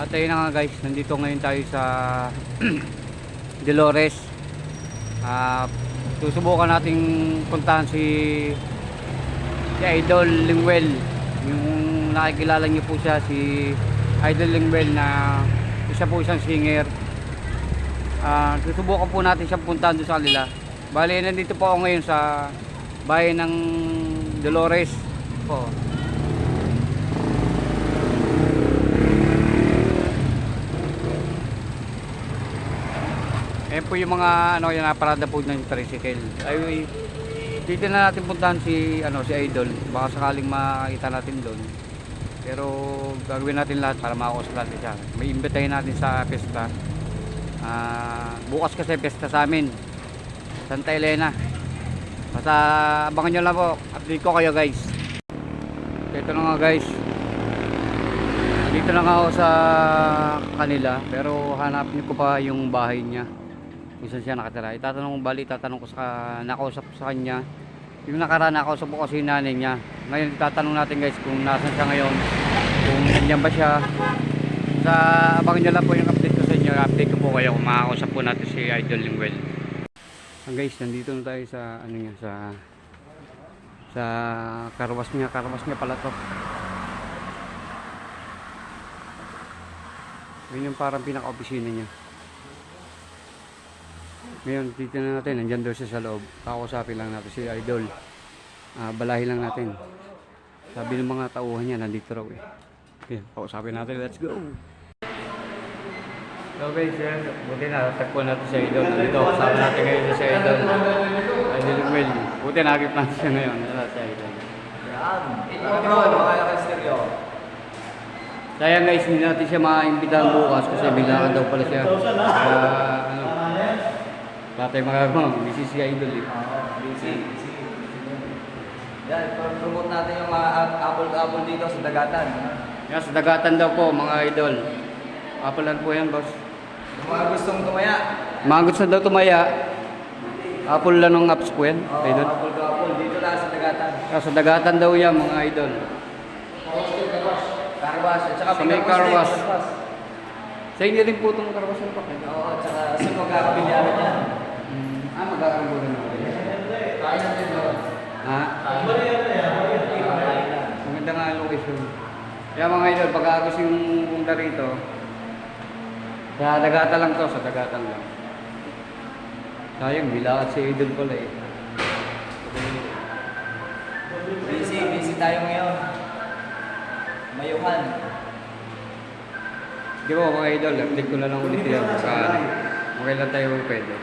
At ayun na nga guys, nandito ngayon tayo sa Dolores. Susubukan nating puntahan si Idol Lingwel. Yung nakikilala niyo po siya, si Idol Lingwel, na isa po isang singer. Susubukan po natin siyang puntahan doon sa kanila. Bali, nandito po ako ngayon sa bayan ng Dolores po. Ayan po yung mga yung naparada po ng tricycle. Ay, dito na natin puntahan si Idol. Baka sakaling makita natin doon. Pero gagawin natin lahat para makausap natin siya. May imbitahin natin sa pesta. Bukas kasi pesta sa amin, Santa Elena. Basta abangan nyo lang po. Update ko kayo guys. Ito na nga guys, dito na nga ako sa kanila. Pero hanapin ko pa yung bahay niya, kung saan siya nakatira. Tatanong ko nakausap ko sa kanya. Yung nakaraan nakausap ko kasi yung nanay niya. Ngayon tatanong natin guys kung nasan siya ngayon, kung nandiyan ba siya. Sa abangan nyo lang po yung update ko sa inyo. Update ko po kayo kung makakausap po natin si Idol Lingwel. Guys, nandito na tayo sa sa karwas niya pala to. Yun yung parang pinaka-opisina niya. Ngayon, dito na natin. Nandyan daw siya sa loob. Kakausapin lang natin si Idol. Balahin lang natin. Sabi ng mga tauhan niya, nandito raw eh. Okay, kakausapin natin. Let's go! So guys, buti na. Tagpuan natin si Idol. Nandito, kasama natin ngayon si Idol. Idol Lingwel. Buti nakakip natin siya ngayon. Wala si Idol. Yan! Makaya ka stereo. Sayang guys, hindi natin siya maimbitahan bukas kasi biglaan daw pala siya. Tatay magagawa, busy si Idol eh. Busy. Yan, promote natin yung mga apple dito sa Dagatan. Yan, sa Dagatan daw po mga Idol. Apple po yan boss. Yung mga gustong tumaya. Mga gusto daw tumaya, Apple lang ng apps po yan, Idol. Apple. Dito lang sa Dagatan. Sa Dagatan daw yan mga Idol. Carwash. At saka Sa may carwash. Sa inyo rin po itong carwash na pa. Oo, at saka sa magkakabilyaran yan. Magkakaroon na. Kaya natin doon. Ha? Maganda nga location. Kaya mga Idol, pag gusto yung punta rito, sa Dagatan lang to, sa Dagatan lang. Sayang, bilakat si Idol pala eh. Busy tayo ngayon. Mayuhan. Di ba mga Idol, update ko na lang ulit yan. Okay lang tayo pwede.